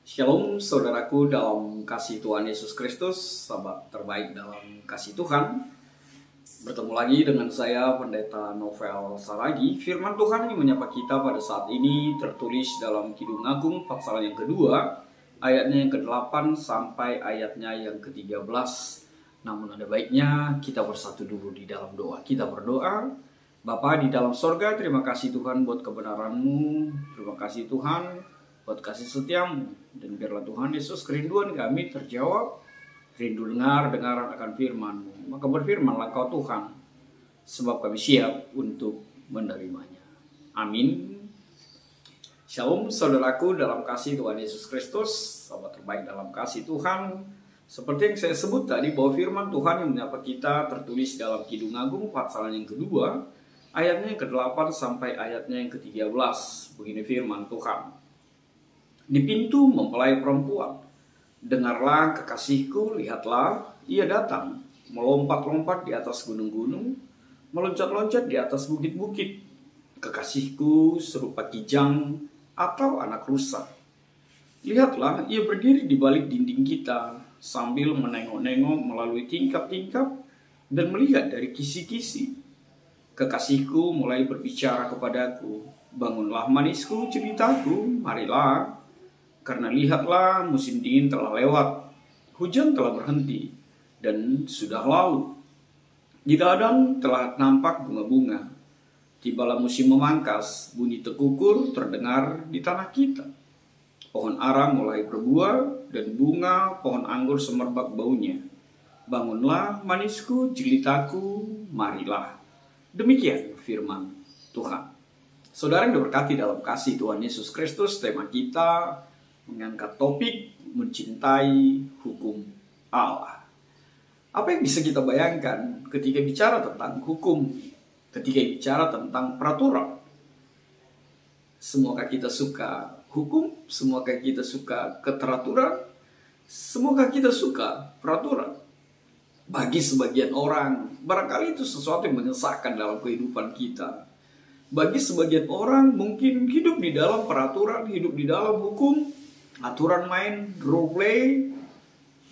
Shalom saudaraku dalam kasih Tuhan Yesus Kristus, sahabat terbaik dalam kasih Tuhan. Bertemu lagi dengan saya Pendeta Novel Saragi. Firman Tuhan yang menyapa kita pada saat ini tertulis dalam Kidung Agung pasal yang kedua, ayatnya yang ke-8 sampai ayatnya yang ke-13. Namun ada baiknya kita bersatu dulu di dalam doa. Kita berdoa. Bapa di dalam sorga, terima kasih Tuhan buat kebenaran-Mu. Terima kasih Tuhan buat kasih setiamu, dan biarlah Tuhan Yesus kerinduan kami terjawab, rindu dengaran akan firman-Mu. Maka berfirmanlah Kau Tuhan, sebab kami siap untuk menerimanya. Amin. Shalom saudaraku dalam kasih Tuhan Yesus Kristus, sahabat terbaik dalam kasih Tuhan. Seperti yang saya sebut tadi, bahwa firman Tuhan yang menyapa kita tertulis dalam Kidung Agung pasal yang kedua, ayatnya yang ke-8 sampai ayatnya yang ke-13. Begini firman Tuhan. Di pintu mempelai perempuan, dengarlah kekasihku, lihatlah, ia datang, melompat-lompat di atas gunung-gunung, meloncat-loncat di atas bukit-bukit. Kekasihku serupa kijang atau anak rusa. Lihatlah, ia berdiri di balik dinding kita, sambil menengok-nengok melalui tingkap-tingkap dan melihat dari kisi-kisi. Kekasihku mulai berbicara kepadaku, bangunlah manisku, ceritaku, marilah. Karena lihatlah, musim dingin telah lewat, hujan telah berhenti, dan sudah lalu. Di ladang telah nampak bunga-bunga. Tibalah musim memangkas, bunyi tekukur terdengar di tanah kita. Pohon ara mulai berbuah, dan bunga pohon anggur semerbak baunya. Bangunlah manisku, jelitaku, marilah. Demikian firman Tuhan. Saudara yang diberkati dalam kasih Tuhan Yesus Kristus, tema kita mengangkat topik mencintai hukum Allah. Apa yang bisa kita bayangkan ketika bicara tentang hukum, ketika bicara tentang peraturan? Semoga kita suka hukum, semoga kita suka keteraturan, semoga kita suka peraturan. Bagi sebagian orang, barangkali itu sesuatu yang menyesalkan dalam kehidupan kita. Bagi sebagian orang mungkin hidup di dalam peraturan, hidup di dalam hukum, aturan main, role play,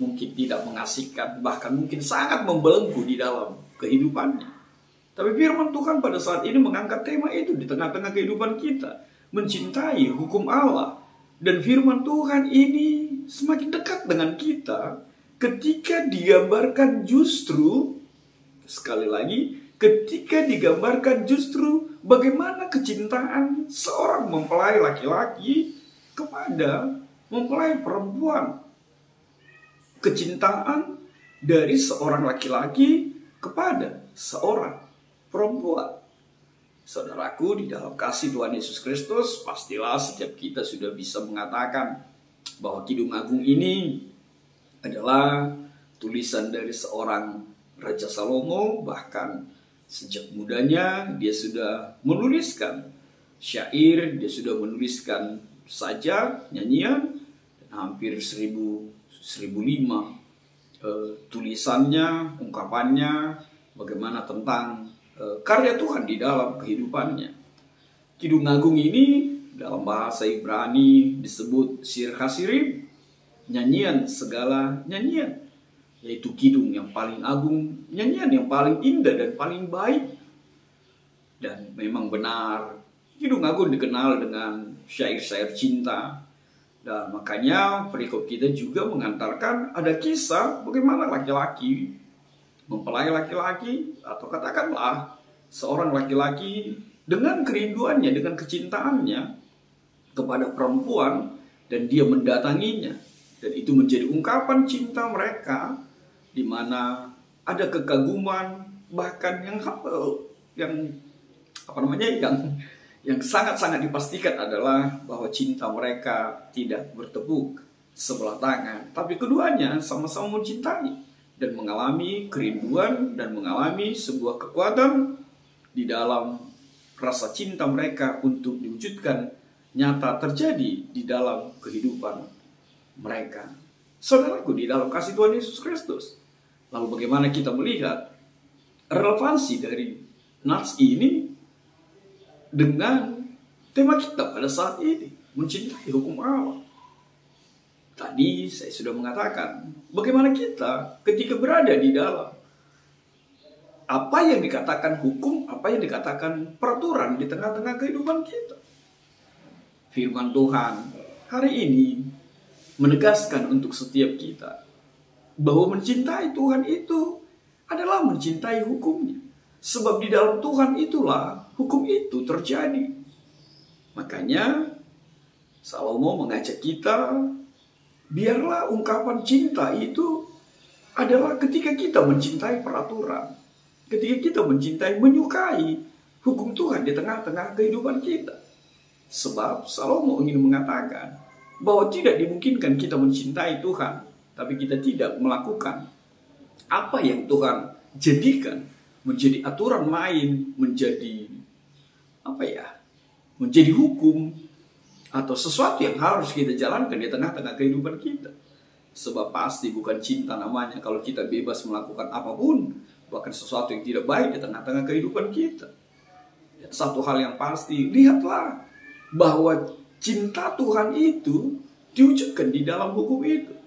mungkin tidak mengasihkan, bahkan mungkin sangat membelenggu di dalam kehidupannya. Tapi firman Tuhan pada saat ini mengangkat tema itu di tengah-tengah kehidupan kita. Mencintai hukum Allah. Dan firman Tuhan ini semakin dekat dengan kita ketika digambarkan justru, sekali lagi, ketika digambarkan justru bagaimana kecintaan seorang mempelai laki-laki kepada mempelai perempuan. Kecintaan dari seorang laki-laki kepada seorang perempuan. Saudaraku di dalam kasih Tuhan Yesus Kristus, pastilah setiap kita sudah bisa mengatakan bahwa Kidung Agung ini adalah tulisan dari seorang Raja Salomo. Bahkan sejak mudanya dia sudah menuliskan syair, dia sudah menuliskan sajak, nyanyian, hampir 1005 tulisannya, ungkapannya, bagaimana tentang karya Tuhan di dalam kehidupannya. Kidung Agung ini dalam bahasa Ibrani disebut Shir Hasirim, nyanyian segala nyanyian, yaitu kidung yang paling agung, nyanyian yang paling indah dan paling baik. Dan memang benar, Kidung Agung dikenal dengan syair-syair cinta. Dan makanya perikop kita juga mengantarkan ada kisah bagaimana laki-laki, mempelai laki-laki, atau katakanlah seorang laki-laki dengan kerinduannya, dengan kecintaannya kepada perempuan, dan dia mendatanginya. Dan itu menjadi ungkapan cinta mereka, di mana ada kekaguman, bahkan yang sangat-sangat dipastikan adalah bahwa cinta mereka tidak bertepuk sebelah tangan. Tapi keduanya sama-sama mencintai dan mengalami kerinduan dan mengalami sebuah kekuatan di dalam rasa cinta mereka untuk diwujudkan nyata terjadi di dalam kehidupan mereka. Saudaraku di dalam kasih Tuhan Yesus Kristus. Lalu bagaimana kita melihat relevansi dari nats ini dengan tema kita pada saat ini, mencintai hukum Allah. Tadi saya sudah mengatakan bagaimana kita ketika berada di dalam apa yang dikatakan hukum, apa yang dikatakan peraturan di tengah-tengah kehidupan kita. Firman Tuhan hari ini menegaskan untuk setiap kita bahwa mencintai Tuhan itu adalah mencintai hukumnya. Sebab di dalam Tuhan itulah hukum itu terjadi. Makanya Salomo mengajak kita, biarlah ungkapan cinta itu adalah ketika kita mencintai peraturan. Ketika kita mencintai, menyukai hukum Tuhan di tengah-tengah kehidupan kita. Sebab Salomo ingin mengatakan bahwa tidak dimungkinkan kita mencintai Tuhan, tapi kita tidak melakukan apa yang Tuhan jadikan menjadi aturan main, menjadi menjadi hukum, atau sesuatu yang harus kita jalankan di tengah-tengah kehidupan kita. Sebab pasti bukan cinta namanya kalau kita bebas melakukan apapun, bahkan sesuatu yang tidak baik di tengah-tengah kehidupan kita. Dan satu hal yang pasti, lihatlah bahwa cinta Tuhan itu diwujudkan di dalam hukum itu.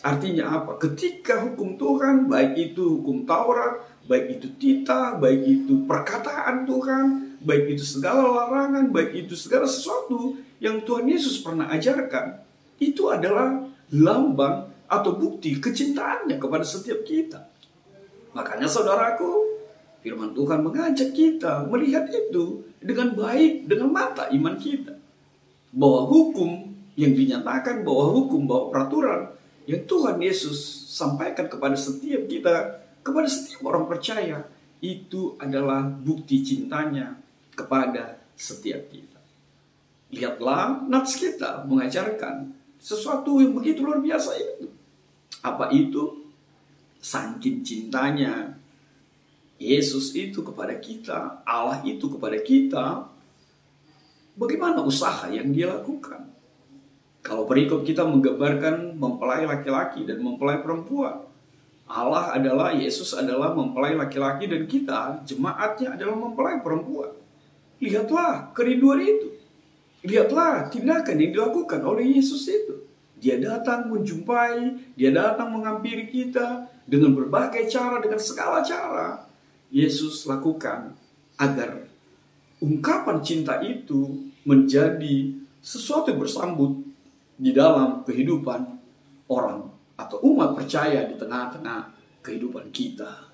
Artinya apa? Ketika hukum Tuhan, baik itu hukum Taurat, baik itu titah, baik itu perkataan Tuhan, baik itu segala larangan, baik itu segala sesuatu yang Tuhan Yesus pernah ajarkan, itu adalah lambang atau bukti kecintaannya kepada setiap kita. Makanya saudaraku, firman Tuhan mengajak kita melihat itu dengan baik, dengan mata iman kita. Bahwa hukum yang dinyatakan, bahwa hukum, bahwa peraturan yang Tuhan Yesus sampaikan kepada setiap kita, kepada setiap orang percaya, itu adalah bukti cintanya kepada setiap kita. Lihatlah, nats kita mengajarkan sesuatu yang begitu luar biasa itu. Apa itu? Saking cintanya Yesus itu kepada kita, Allah itu kepada kita, bagaimana usaha yang dia lakukan? Kalau perikop kita menggambarkan mempelai laki-laki dan mempelai perempuan. Allah adalah, Yesus adalah mempelai laki-laki dan kita, jemaatnya adalah mempelai perempuan. Lihatlah kerinduan itu. Lihatlah tindakan yang dilakukan oleh Yesus itu. Dia datang menjumpai, dia datang menghampiri kita dengan berbagai cara, dengan segala cara. Yesus lakukan agar ungkapan cinta itu menjadi sesuatu yang bersambut di dalam kehidupan orang atau umat percaya di tengah-tengah kehidupan kita.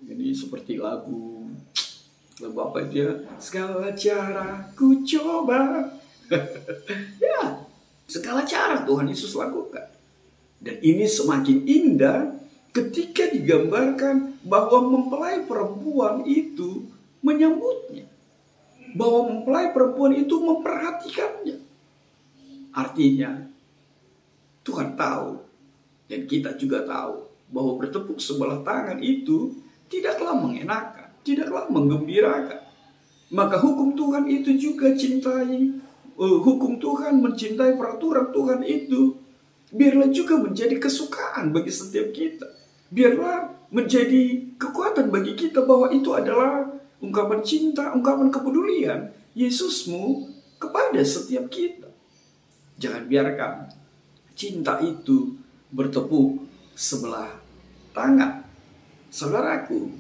Jadi seperti lagu apa dia? Segala cara ku coba. Ya, segala cara Tuhan Yesus lakukan. Dan ini semakin indah ketika digambarkan bahwa mempelai perempuan itu menyambutnya. Bahwa mempelai perempuan itu memperhatikannya. Artinya, Tuhan tahu, dan kita juga tahu, bahwa bertepuk sebelah tangan itu tidaklah mengenakan, tidaklah menggembirakan. Maka hukum Tuhan itu juga cintai, hukum Tuhan mencintai peraturan Tuhan itu, biarlah juga menjadi kesukaan bagi setiap kita. Biarlah menjadi kekuatan bagi kita bahwa itu adalah ungkapan cinta, ungkapan kepedulian Yesusmu kepada setiap kita. Jangan biarkan cinta itu bertepuk sebelah tangan. Saudaraku,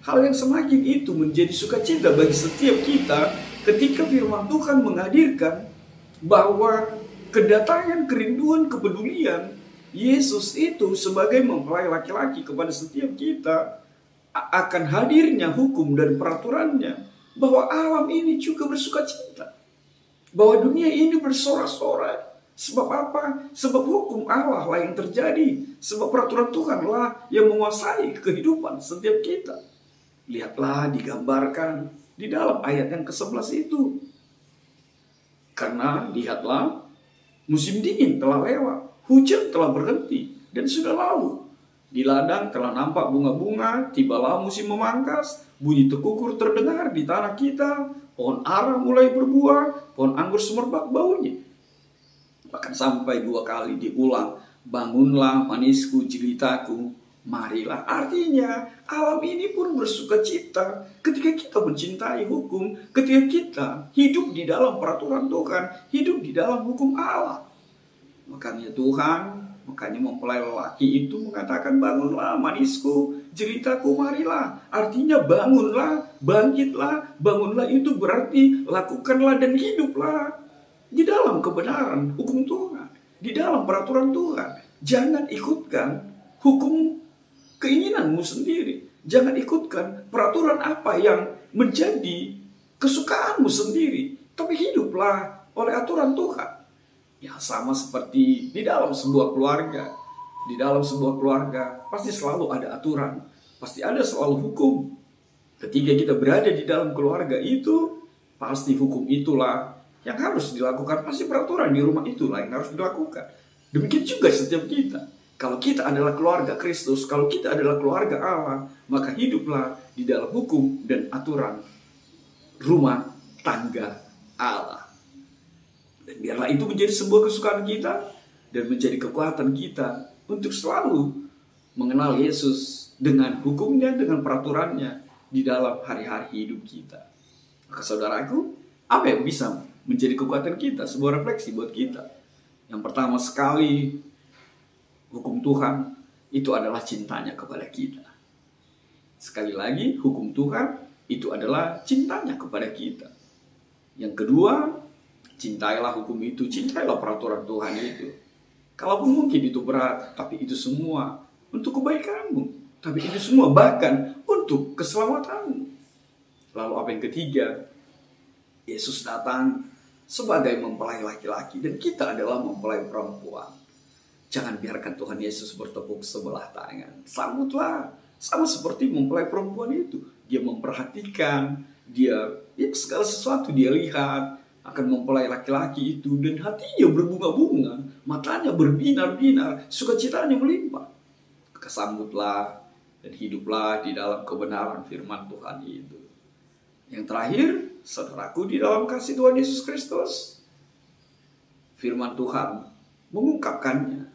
hal yang semakin itu menjadi sukacita bagi setiap kita ketika firman Tuhan menghadirkan bahwa kedatangan kerinduan kepedulian Yesus itu sebagai mempelai laki-laki kepada setiap kita, akan hadirnya hukum dan peraturannya, bahwa alam ini juga bersukacita, bahwa dunia ini bersorak-sorai. Sebab apa? Sebab hukum Allah lah yang terjadi, sebab peraturan Tuhan lah yang menguasai kehidupan setiap kita. Lihatlah digambarkan di dalam ayat yang ke-11 itu. Karena lihatlah, musim dingin telah lewat, hujan telah berhenti dan sudah lalu. Di ladang telah nampak bunga-bunga, tibalah musim memangkas, bunyi tekukur terdengar di tanah kita, pohon ara mulai berbuah, pohon anggur semerbak baunya. Bahkan sampai 2 kali diulang, bangunlah manisku jelitaku, marilah. Artinya alam ini pun bersukacita ketika kita mencintai hukum, ketika kita hidup di dalam peraturan Tuhan, hidup di dalam hukum Allah. Makanya mempelai lelaki itu mengatakan, bangunlah manisku, jelitaku marilah. Artinya bangunlah, bangkitlah. Bangunlah itu berarti lakukanlah dan hiduplah di dalam kebenaran hukum Tuhan, di dalam peraturan Tuhan. Jangan ikutkan hukum keinginanmu sendiri. Jangan ikutkan peraturan apa yang menjadi kesukaanmu sendiri. Tapi hiduplah oleh aturan Tuhan. Ya, sama seperti di dalam sebuah keluarga. Di dalam sebuah keluarga pasti selalu ada aturan, pasti ada selalu hukum. Ketika kita berada di dalam keluarga itu, pasti hukum itulah yang harus dilakukan. Pasti peraturan di rumah itulah yang harus dilakukan. Demikian juga setiap kita. Kalau kita adalah keluarga Kristus, kalau kita adalah keluarga Allah, maka hiduplah di dalam hukum dan aturan rumah tangga Allah. Dan biarlah itu menjadi sebuah kesukaan kita dan menjadi kekuatan kita untuk selalu mengenal Yesus dengan hukumnya, dengan peraturannya di dalam hari-hari hidup kita. Maka saudaraku, apa yang bisa menjadi kekuatan kita? Sebuah refleksi buat kita. Yang pertama sekali, hukum Tuhan itu adalah cintanya kepada kita. Sekali lagi, hukum Tuhan itu adalah cintanya kepada kita. Yang kedua, cintailah hukum itu, cintailah peraturan Tuhan itu. Kalaupun mungkin itu berat, tapi itu semua untuk kebaikanmu. Tapi itu semua bahkan untuk keselamatanmu. Lalu apa yang ketiga? Yesus datang sebagai mempelai laki-laki dan kita adalah mempelai perempuan. Jangan biarkan Tuhan Yesus bertepuk sebelah tangan. Sambutlah, sama seperti mempelai perempuan itu. Dia memperhatikan, dia segala sesuatu dia lihat akan mempelai laki-laki itu, dan hatinya berbunga-bunga, matanya berbinar-binar, sukacitanya melimpah. Kesambutlah dan hiduplah di dalam kebenaran firman Tuhan itu. Yang terakhir, saudaraku, di dalam kasih Tuhan Yesus Kristus, firman Tuhan mengungkapkannya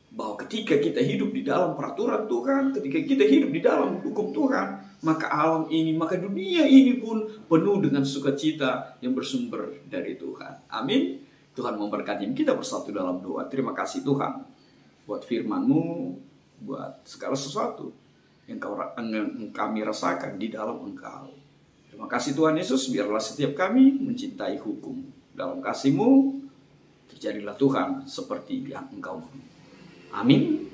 bahwa ketika kita hidup di dalam peraturan Tuhan, ketika kita hidup di dalam hukum Tuhan, maka alam ini, maka dunia ini pun penuh dengan sukacita yang bersumber dari Tuhan. Amin. Tuhan memberkati kita bersatu dalam doa. Terima kasih Tuhan buat firman-Mu, buat segala sesuatu yang kami rasakan di dalam Engkau. Terima kasih Tuhan Yesus, biarlah setiap kami mencintai hukum. Dalam kasih-Mu, terjadilah Tuhan seperti yang Engkau mau. Amin.